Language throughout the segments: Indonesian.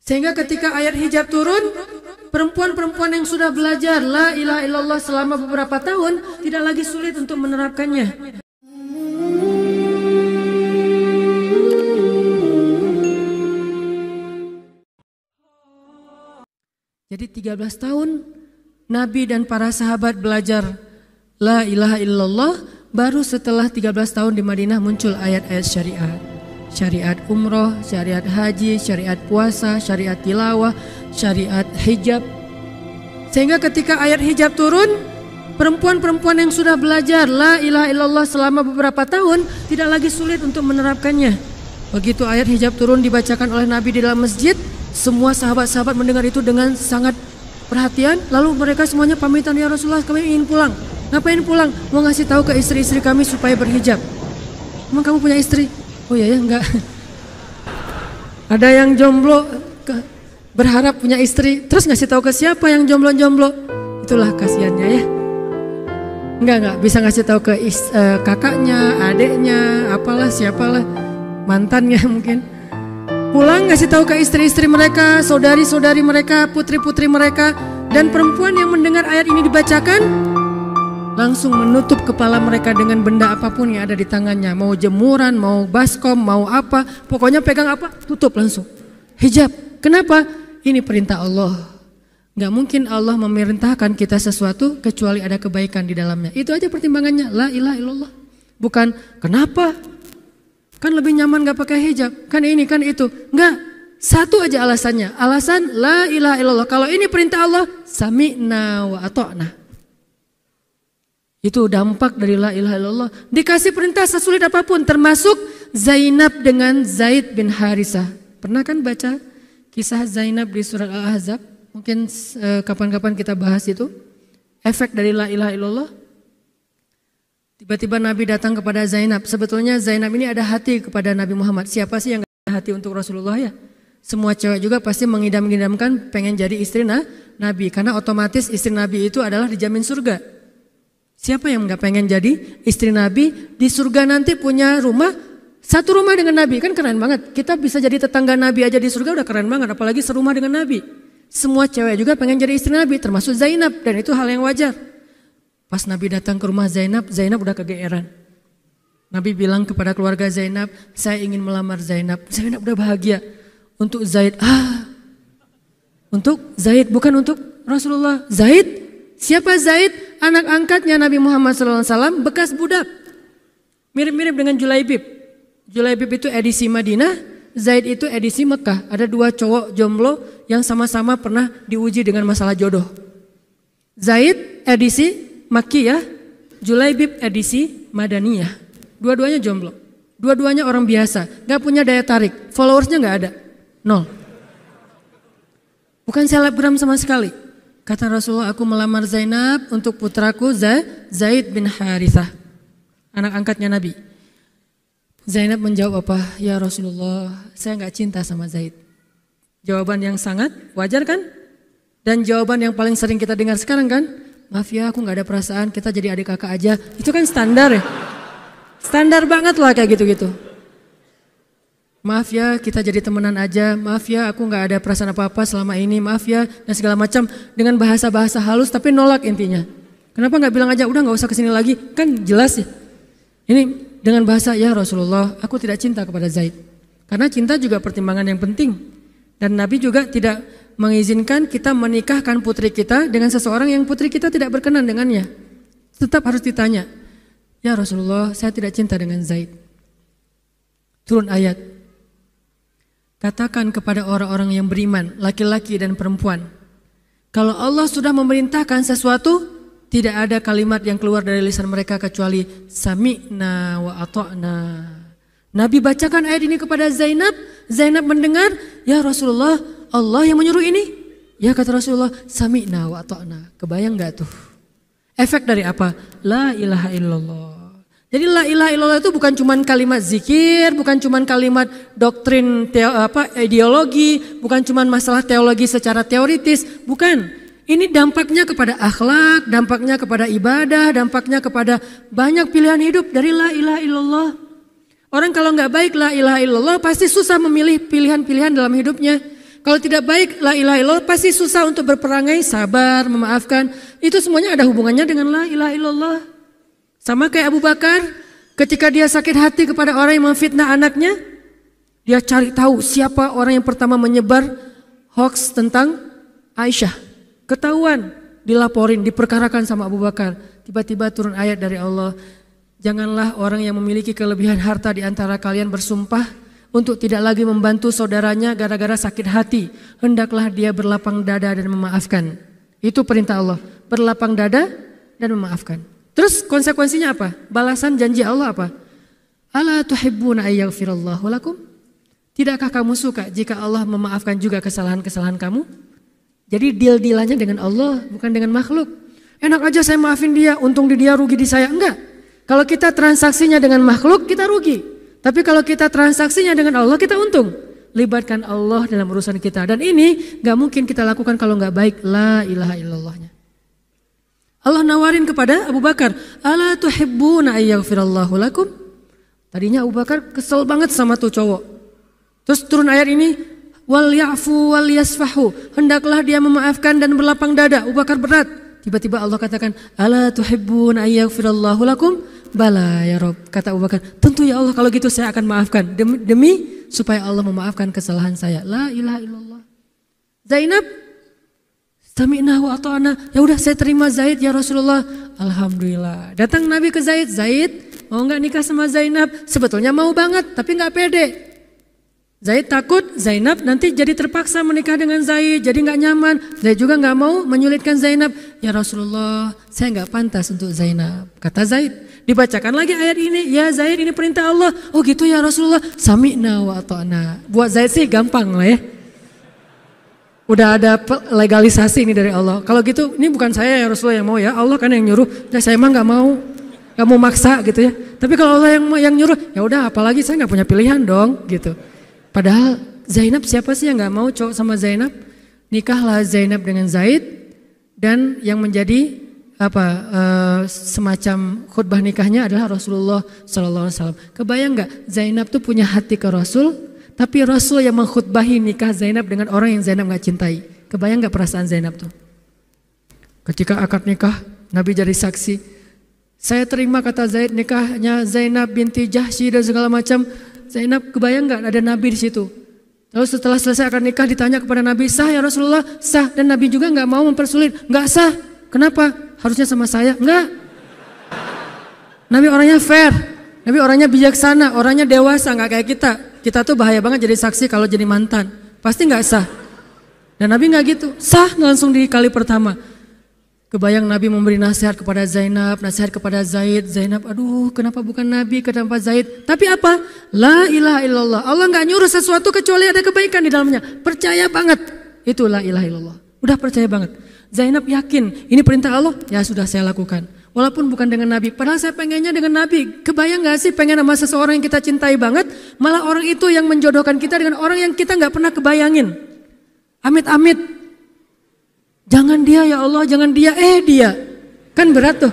Sehingga ketika ayat hijab turun, perempuan-perempuan yang sudah belajar la ilaha illallah selama beberapa tahun tidak lagi sulit untuk menerapkannya. Jadi 13 tahun Nabi dan para sahabat belajar la ilaha illallah, baru setelah 13 tahun di Madinah muncul ayat-ayat syariat. Syariat umroh, syariat haji, syariat puasa, syariat tilawah, syariat hijab. Sehingga ketika ayat hijab turun, perempuan-perempuan yang sudah belajar la ilaha illallah selama beberapa tahun tidak lagi sulit untuk menerapkannya. Begitu ayat hijab turun dibacakan oleh Nabi di dalam masjid, semua sahabat-sahabat mendengar itu dengan sangat perhatian. Lalu mereka semuanya pamitan, ya Rasulullah kami ingin pulang. Ngapain pulang? Mau ngasih tahu ke istri-istri kami supaya berhijab. Emang kamu punya istri? Oh iya ya, enggak. Ada yang jomblo berharap punya istri, terus ngasih tahu ke siapa yang jomblo-jomblo? Itulah kasihannya ya. Enggak bisa ngasih tahu ke kakaknya, adiknya, apalah siapalah, mantannya mungkin. Pulang ngasih tahu ke istri-istri mereka, saudari-saudari mereka, putri-putri mereka. Dan perempuan yang mendengar ayat ini dibacakan langsung menutup kepala mereka dengan benda apapun yang ada di tangannya. Mau jemuran, mau baskom, mau apa, pokoknya pegang apa, tutup langsung. Hijab. Kenapa? Ini perintah Allah. Gak mungkin Allah memerintahkan kita sesuatu kecuali ada kebaikan di dalamnya. Itu aja pertimbangannya, la ilaha illallah. Bukan kenapa? Kan lebih nyaman gak pakai hijab, kan ini, kan itu. Enggak, satu aja alasannya. Alasan la ilaha illallah. Kalau ini perintah Allah, sami'na wa ata'na. Itu dampak dari la ilaha illallah. Dikasih perintah sesulit apapun, termasuk Zainab dengan Zaid bin Harisah. Pernah kan baca kisah Zainab di surat Al-Ahzab? Mungkin kapan-kapan kita bahas itu. Efek dari la ilaha illallah. Tiba-tiba Nabi datang kepada Zainab. Sebetulnya Zainab ini ada hati kepada Nabi Muhammad. Siapa sih yang gak ada hati untuk Rasulullah ya? Semua cewek juga pasti mengidam-idamkan pengen jadi istri Nabi. Karena otomatis istri Nabi itu adalah dijamin surga. Siapa yang gak pengen jadi istri Nabi? Di surga nanti punya rumah, satu rumah dengan Nabi. Kan keren banget. Kita bisa jadi tetangga Nabi aja di surga udah keren banget. Apalagi serumah dengan Nabi. Semua cewek juga pengen jadi istri Nabi, termasuk Zainab. Dan itu hal yang wajar. Pas Nabi datang ke rumah Zainab, Zainab udah kegeeran. Nabi bilang kepada keluarga Zainab, saya ingin melamar Zainab. Zainab udah bahagia. Untuk Zaid, untuk Zaid, bukan untuk Rasulullah. Zaid? Siapa Zaid? Anak angkatnya Nabi Muhammad SAW, bekas budak. Mirip-mirip dengan Julaibib. Julaibib itu edisi Madinah, Zaid itu edisi Mekah. Ada dua cowok jomblo yang sama-sama pernah diuji dengan masalah jodoh. Zaid edisi Makkiyah, Julaibib edisi Madaniyah. Dua-duanya jomblo. Dua-duanya orang biasa, gak punya daya tarik. Followersnya gak ada, 0. Bukan selebgram sama sekali. Kata Rasulullah, aku melamar Zainab untuk putraku Zaid bin Harithah, anak angkatnya Nabi. Zainab menjawab apa? Ya Rasulullah, saya gak cinta sama Zaid. Jawaban yang sangat wajar kan? Dan jawaban yang paling sering kita dengar sekarang kan? Maaf ya, aku gak ada perasaan, kita jadi adik kakak aja. Itu kan standar ya? Standar banget lah kayak gitu-gitu. Maaf ya, kita jadi temenan aja. Maaf ya, aku gak ada perasaan apa-apa selama ini. Maaf ya, dan segala macam dengan bahasa-bahasa halus tapi nolak intinya. Kenapa gak bilang aja, udah gak usah kesini lagi? Kan jelas ya. Ini dengan bahasa, ya Rasulullah, aku tidak cinta kepada Zaid. Karena cinta juga pertimbangan yang penting. Dan Nabi juga tidak mengizinkan kita menikahkan putri kita dengan seseorang yang putri kita tidak berkenan dengannya. Tetap harus ditanya, ya Rasulullah, saya tidak cinta dengan Zaid. Turun ayat. Katakan kepada orang-orang yang beriman, laki-laki dan perempuan, kalau Allah sudah memerintahkan sesuatu, tidak ada kalimat yang keluar dari lisan mereka kecuali sami'na wa ata'na. Nabi bacakan ayat ini kepada Zainab. Zainab mendengar, ya Rasulullah, Allah yang menyuruh ini. Ya kata Rasulullah, sami'na wa ata'na. Kebayang gak tuh? Efek dari apa? La ilaha illallah. Jadi la ilaha illallah itu bukan cuma kalimat zikir, bukan cuma kalimat doktrin ideologi, bukan cuma masalah teologi secara teoritis, bukan. Ini dampaknya kepada akhlak, dampaknya kepada ibadah, dampaknya kepada banyak pilihan hidup dari la ilaha illallah. Orang kalau nggak baik la ilaha illallah pasti susah memilih pilihan-pilihan dalam hidupnya. Kalau tidak baik la ilaha illallah pasti susah untuk berperangai, sabar, memaafkan. Itu semuanya ada hubungannya dengan la ilaha illallah. Sama kayak Abu Bakar ketika dia sakit hati kepada orang yang memfitnah anaknya, dia cari tahu siapa orang yang pertama menyebar hoax tentang Aisyah. Ketahuan, dilaporin, diperkarakan sama Abu Bakar. Tiba-tiba turun ayat dari Allah. Janganlah orang yang memiliki kelebihan harta di antara kalian bersumpah untuk tidak lagi membantu saudaranya gara-gara sakit hati. Hendaklah dia berlapang dada dan memaafkan. Itu perintah Allah, berlapang dada dan memaafkan. Terus konsekuensinya apa? Balasan janji Allah apa? Ala tuhibbuna ayyaghfirallahu lakum? Tidakkah kamu suka jika Allah memaafkan juga kesalahan-kesalahan kamu? Jadi deal-dealannya dengan Allah, bukan dengan makhluk. Enak aja saya maafin dia, untung di dia, rugi di saya. Enggak. Kalau kita transaksinya dengan makhluk, kita rugi. Tapi kalau kita transaksinya dengan Allah, kita untung. Libatkan Allah dalam urusan kita. Dan ini gak mungkin kita lakukan kalau gak baik. La ilaha illallahnya. Allah nawarin kepada Abu Bakar. Ala tuhibbuna ayyaghfirallahu lakum? Tadinya Abu Bakar kesel banget sama tuh cowok. Terus turun ayat ini. Wal ya'fu wal yasfahu. Hendaklah dia memaafkan dan berlapang dada. Abu Bakar berat. Tiba-tiba Allah katakan. Ala tuhibbuna ayyaghfirallahu lakum? Bala ya Rob, kata Abu Bakar, tentu ya Allah kalau gitu saya akan maafkan demi supaya Allah memaafkan kesalahan saya. La ilaha illallah. Zainab, sami'na wa ata'na. Ya udah saya terima Zaid ya Rasulullah. Alhamdulillah. Datang Nabi ke Zaid, mau nggak nikah sama Zainab? Sebetulnya mau banget, tapi nggak pede. Zaid takut Zainab nanti jadi terpaksa menikah dengan Zaid, jadi nggak nyaman. Zaid juga nggak mau menyulitkan Zainab. Ya Rasulullah, saya nggak pantas untuk Zainab. Kata Zaid. Dibacakan lagi ayat ini, ya Zaid ini perintah Allah. Oh gitu ya Rasulullah, sami'na wa ata'na. Buat Zaid sih gampang lah ya. Udah ada legalisasi ini dari Allah. Kalau gitu, ini bukan saya ya Rasulullah yang mau ya, Allah kan yang nyuruh. Ya saya emang nggak mau maksa gitu ya. Tapi kalau Allah yang nyuruh, ya udah apalagi saya nggak punya pilihan dong gitu. Padahal Zainab siapa sih yang nggak mau cowok sama Zainab? Nikahlah Zainab dengan Zaid dan yang menjadi semacam khutbah nikahnya adalah Rasulullah SAW. Kebayang nggak Zainab tuh punya hati ke Rasul, tapi Rasul yang mengkhutbahi nikah Zainab dengan orang yang Zainab nggak cintai. Kebayang nggak perasaan Zainab tuh? Ketika akad nikah, Nabi jadi saksi. Saya terima kata Zaid nikahnya Zainab binti Jahsy dan segala macam. Zainab kebayang nggak ada Nabi di situ? Lalu setelah selesai akad nikah ditanya kepada Nabi, sah ya Rasulullah? Sah. Dan Nabi juga nggak mau mempersulit, nggak sah. Kenapa? Harusnya sama saya? Enggak. Nabi orangnya fair, Nabi orangnya bijaksana, orangnya dewasa, nggak kayak kita. Kita tuh bahaya banget jadi saksi kalau jadi mantan, pasti nggak sah. Dan Nabi nggak gitu, sah langsung di kali pertama. Kebayang Nabi memberi nasihat kepada Zainab, nasihat kepada Zaid. Zainab, aduh kenapa bukan Nabi, kenapa Zaid? Tapi apa? La ilaha illallah. Allah nggak nyuruh sesuatu kecuali ada kebaikan di dalamnya. Percaya banget, itu la ilaha illallah. Udah percaya banget. Zainab yakin, ini perintah Allah, ya sudah saya lakukan. Walaupun bukan dengan Nabi, padahal saya pengennya dengan Nabi. Kebayang gak sih pengen sama seseorang yang kita cintai banget, malah orang itu yang menjodohkan kita dengan orang yang kita gak pernah kebayangin. Amit-amit. Jangan dia ya Allah, jangan dia, dia. Kan berat tuh.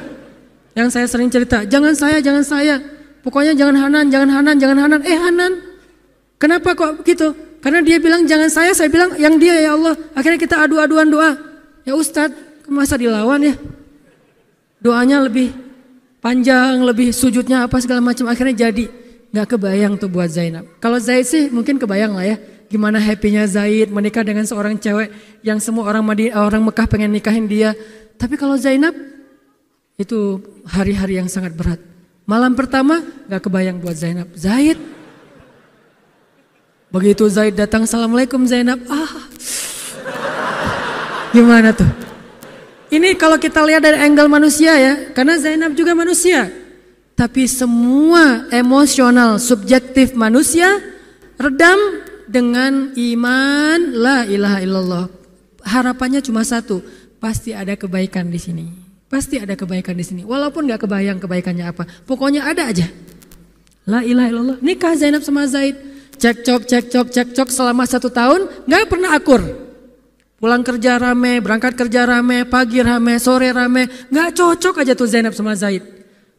Yang saya sering cerita, jangan saya. Pokoknya jangan Hanan. Hanan. Kenapa kok begitu? Karena dia bilang jangan saya bilang yang dia ya Allah. Akhirnya kita adu-aduan doa. Ya Ustadz, masa dilawan ya? Doanya lebih panjang, lebih sujudnya apa segala macam. Akhirnya jadi gak kebayang tuh buat Zainab. Kalau Zaid sih mungkin kebayang lah ya. Gimana happynya Zaid menikah dengan seorang cewek yang semua orang Mekah pengen nikahin dia. Tapi kalau Zainab, itu hari-hari yang sangat berat. Malam pertama gak kebayang buat Zainab. Zaid. Begitu Zaid datang, Assalamualaikum Zainab. Gimana tuh? Ini kalau kita lihat dari angle manusia ya, karena Zainab juga manusia. Tapi semua emosional, subjektif manusia redam dengan iman la ilaha illallah. Harapannya cuma satu, pasti ada kebaikan di sini. Pasti ada kebaikan di sini. Walaupun gak kebayang kebaikannya apa, pokoknya ada aja. La ilaha illallah. Nikah Zainab sama Zaid, cekcok selama 1 tahun, gak pernah akur. Pulang kerja rame, berangkat kerja rame, pagi rame, sore rame. Gak cocok aja tuh Zainab sama Zaid.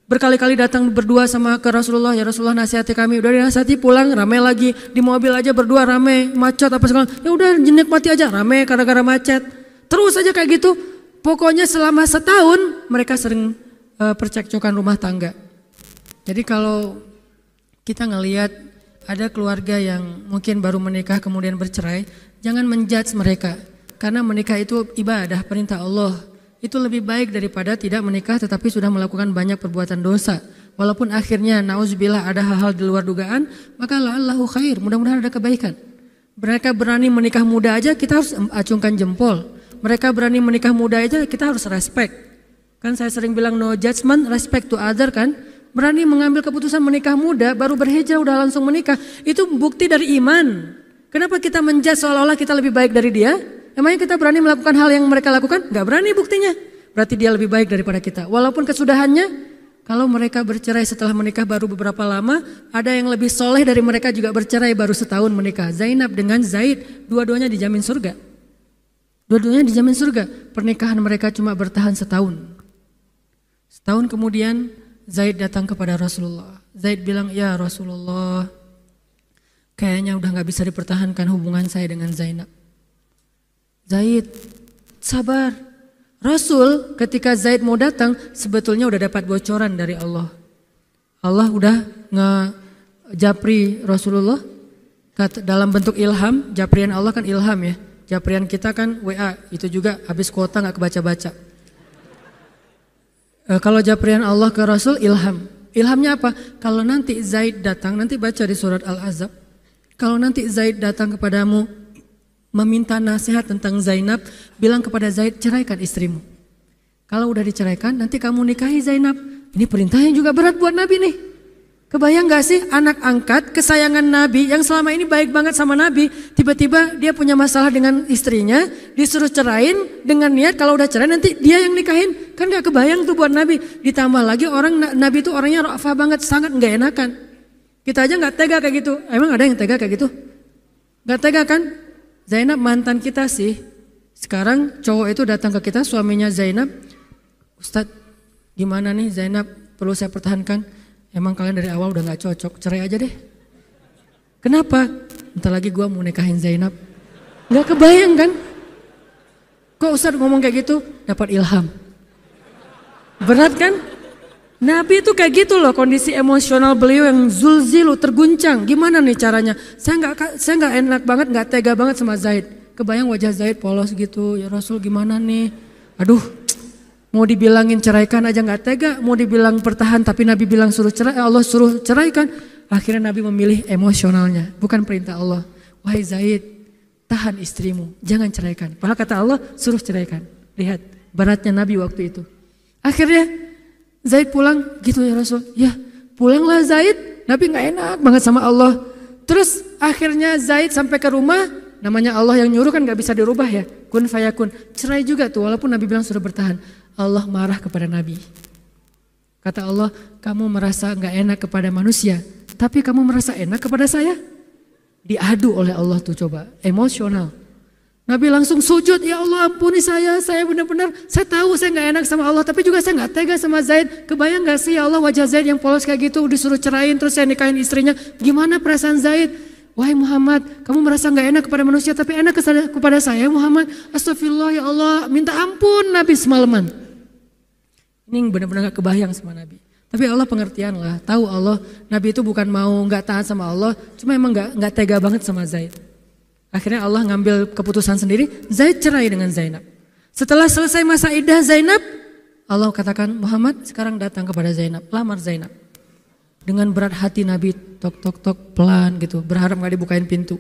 Berkali-kali datang berdua sama ke Rasulullah, ya Rasulullah nasihati kami, udah dinasihati pulang rame lagi, di mobil aja berdua rame, macet apa segala, ya udah nikmati aja rame gara-gara macet, terus aja kayak gitu. Pokoknya selama setahun mereka sering percekcokan rumah tangga. Jadi kalau kita ngelihat ada keluarga yang mungkin baru menikah kemudian bercerai, jangan menjudge mereka, karena menikah itu ibadah, perintah Allah. Itu lebih baik daripada tidak menikah tetapi sudah melakukan banyak perbuatan dosa. Walaupun akhirnya nauzubillah ada hal-hal di luar dugaan, maka la'allahu khair, mudah-mudahan ada kebaikan. Mereka berani menikah muda aja kita harus acungkan jempol. Mereka berani menikah muda aja kita harus respect. Kan saya sering bilang no judgment, respect to other kan. Berani mengambil keputusan menikah muda, baru berhijrah udah langsung menikah. Itu bukti dari iman. Kenapa kita menjudge seolah-olah kita lebih baik dari dia? Emangnya kita berani melakukan hal yang mereka lakukan? Gak berani buktinya. Berarti dia lebih baik daripada kita. Walaupun kesudahannya, kalau mereka bercerai setelah menikah baru beberapa lama, ada yang lebih soleh dari mereka juga bercerai baru setahun menikah. Zainab dengan Zaid, dua-duanya dijamin surga. Dua-duanya dijamin surga. Pernikahan mereka cuma bertahan setahun. Setahun kemudian Zaid datang kepada Rasulullah. Zaid bilang, ya Rasulullah, kayaknya udah gak bisa dipertahankan hubungan saya dengan Zainab. Zaid, sabar. Rasul ketika Zaid mau datang sebetulnya udah dapat bocoran dari Allah. Allah udah ngejapri Rasulullah dalam bentuk ilham. Japrian Allah kan ilham ya. Japrian kita kan WA, itu juga habis kuota gak kebaca-baca. Kalau japrian Allah ke Rasul ilham. Ilhamnya apa? Kalau nanti Zaid datang, nanti baca di surat Al-Ahzab. Kalau nanti Zaid datang kepadamu meminta nasihat tentang Zainab, bilang kepada Zaid, ceraikan istrimu. Kalau udah diceraikan, nanti kamu nikahi Zainab. Ini perintahnya juga berat buat Nabi nih. Kebayang gak sih anak angkat kesayangan Nabi yang selama ini baik banget sama Nabi, tiba-tiba dia punya masalah dengan istrinya, disuruh cerain dengan niat kalau udah cerai nanti dia yang nikahin. Kan gak kebayang tuh buat Nabi. Ditambah lagi Nabi itu orangnya ra'afah banget, sangat gak enakan. Kita aja gak tega kayak gitu. Emang ada yang tega kayak gitu? Gak tega kan? Zainab mantan kita sih. Sekarang cowok itu datang ke kita, suaminya Zainab. Ustadz, gimana nih Zainab, perlu saya pertahankan? Emang kalian dari awal udah gak cocok, cerai aja deh. Kenapa? Bentar lagi gue mau nikahin Zainab. Gak kebayang kan? Kok Ustadz ngomong kayak gitu? Dapat ilham. Berat kan? Nabi itu kayak gitu loh, kondisi emosional beliau yang zulzilu, terguncang. Gimana nih caranya? Saya nggak enak banget, nggak tega banget sama Zaid. Kebayang wajah Zaid polos gitu, ya Rasul gimana nih? Aduh, mau dibilangin ceraikan aja nggak tega, mau dibilang pertahan tapi Nabi bilang suruh cerai, Allah suruh ceraikan. Akhirnya Nabi memilih emosionalnya, bukan perintah Allah. Wahai Zaid, tahan istrimu, jangan ceraikan. Padahal kata Allah suruh ceraikan. Lihat beratnya Nabi waktu itu. Akhirnya Zaid pulang, gitu ya Rasul. Ya pulanglah Zaid, Nabi gak enak banget sama Allah. Terus akhirnya Zaid sampai ke rumah, namanya Allah yang nyuruh kan gak bisa dirubah ya. Kun fayakun, cerai juga tuh walaupun Nabi bilang sudah bertahan. Allah marah kepada Nabi. Kata Allah, kamu merasa gak enak kepada manusia, tapi kamu merasa enak kepada saya. Diadu oleh Allah tuh coba, emosional. Nabi langsung sujud, ya Allah ampuni saya benar-benar, saya tahu saya gak enak sama Allah, tapi juga saya gak tega sama Zaid. Kebayang gak sih ya Allah wajah Zaid yang polos kayak gitu, disuruh cerain terus saya nikahin istrinya, gimana perasaan Zaid? Wahai Muhammad, kamu merasa gak enak kepada manusia tapi enak kepada saya Muhammad. Astagfirullah ya Allah, minta ampun Nabi semalaman. Ini benar-benar gak kebayang sama Nabi. Tapi Allah pengertian lah, tahu Allah Nabi itu bukan mau gak taat sama Allah, cuma emang gak tega banget sama Zaid. Akhirnya Allah ngambil keputusan sendiri, Zaid cerai dengan Zainab. Setelah selesai masa iddah Zainab, Allah katakan Muhammad sekarang datang kepada Zainab, lamar Zainab. Dengan berat hati Nabi tok pelan gitu, berharap gak dibukain pintu.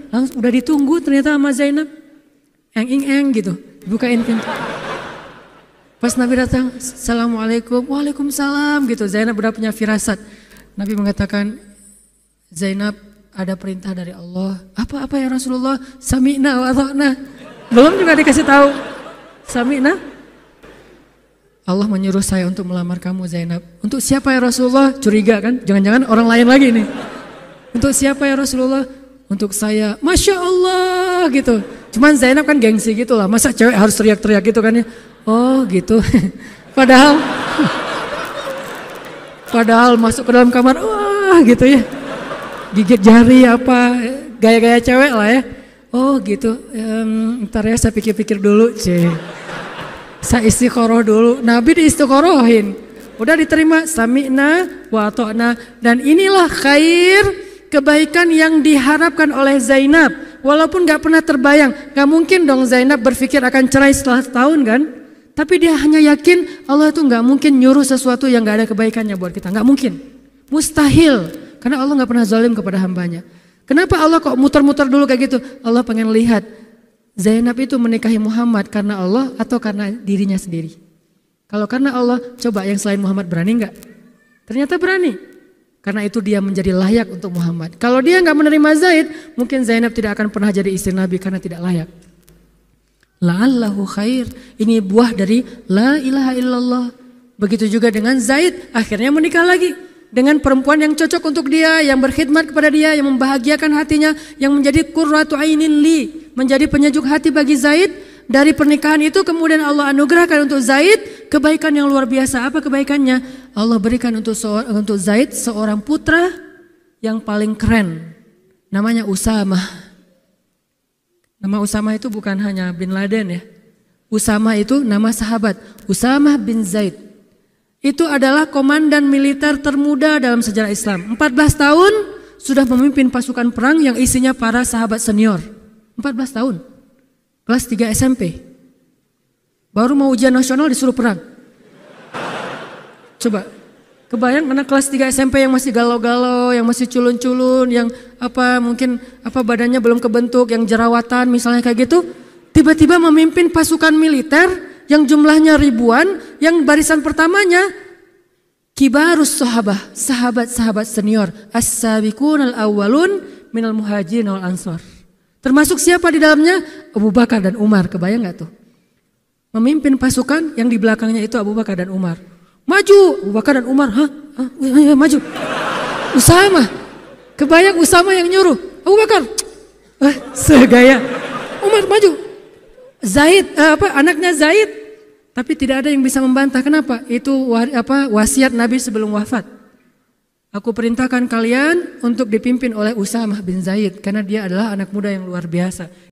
Langsung udah ditunggu ternyata sama Zainab. Eng gitu, bukain pintu. Pas Nabi datang, Assalamualaikum, Waalaikumsalam gitu. Zainab udah punya firasat. Nabi mengatakan, Zainab ada perintah dari Allah. Apa ya Rasulullah? Sami'na wa ata'na. Belum juga dikasih tahu. Sami'na. Allah menyuruh saya untuk melamar kamu Zainab. Untuk siapa ya Rasulullah? Curiga kan? Jangan-jangan orang lain lagi nih. Untuk siapa ya Rasulullah? Untuk saya. Masya Allah gitu. Cuman Zainab kan gengsi gitu lah. Masa cewek harus teriak-teriak gitu kan ya? Oh gitu. Padahal Padahal masuk ke dalam kamar, wah gitu ya. Gigit jari apa, gaya-gaya cewek lah ya. Oh gitu, ntar ya saya pikir-pikir dulu. Saya istiqoroh dulu, Nabi diistiqorohin. Udah diterima, sami'na wa ata'na. Dan inilah khair, kebaikan yang diharapkan oleh Zainab. Walaupun gak pernah terbayang, gak mungkin dong Zainab berpikir akan cerai setelah setahun kan. Tapi dia hanya yakin Allah itu gak mungkin nyuruh sesuatu yang gak ada kebaikannya buat kita. Gak mungkin, mustahil. Karena Allah gak pernah zalim kepada hambanya. Kenapa Allah kok muter-muter dulu kayak gitu? Allah pengen lihat Zainab itu menikahi Muhammad karena Allah atau karena dirinya sendiri. Kalau karena Allah, coba yang selain Muhammad berani gak? Ternyata berani. Karena itu dia menjadi layak untuk Muhammad. Kalau dia gak menerima Zaid, mungkin Zainab tidak akan pernah jadi istri Nabi karena tidak layak. La'allahu khair. Ini buah dari la ilaha illallah. Begitu juga dengan Zaid, akhirnya menikah lagi. Dengan perempuan yang cocok untuk dia, yang berkhidmat kepada dia, yang membahagiakan hatinya, yang menjadi qurratu ainin li, menjadi penyejuk hati bagi Zaid. Dari pernikahan itu kemudian Allah anugerahkan untuk Zaid kebaikan yang luar biasa. Apa kebaikannya? Allah berikan untuk Zaid seorang putra yang paling keren. Namanya Usamah. Nama Usamah itu bukan hanya bin Laden ya. Usamah itu nama sahabat. Usamah bin Zaid. Itu adalah komandan militer termuda dalam sejarah Islam. 14 tahun sudah memimpin pasukan perang yang isinya para sahabat senior. 14 tahun. Kelas 3 SMP. Baru mau ujian nasional disuruh perang. Coba, kebayang anak kelas 3 SMP yang masih galau-galau, yang masih culun-culun, yang mungkin badannya belum kebentuk, yang jerawatan misalnya kayak gitu. Tiba-tiba memimpin pasukan militer yang jumlahnya ribuan, yang barisan pertamanya kibarus sahabah, sahabat-sahabat senior, as-sabiqun al-awwalun minal muhajirin wal ansor. Termasuk siapa di dalamnya? Abu Bakar dan Umar. Kebayang gak tuh? Memimpin pasukan yang di belakangnya itu Abu Bakar dan Umar. Maju, Abu Bakar dan Umar, maju. Usamah, kebayang Usamah yang nyuruh. Abu Bakar, segaya. Umar maju. Zaid, anaknya Zaid. Tapi tidak ada yang bisa membantah. Kenapa? Itu wasiat Nabi sebelum wafat. Aku perintahkan kalian untuk dipimpin oleh Usamah bin Zaid karena dia adalah anak muda yang luar biasa.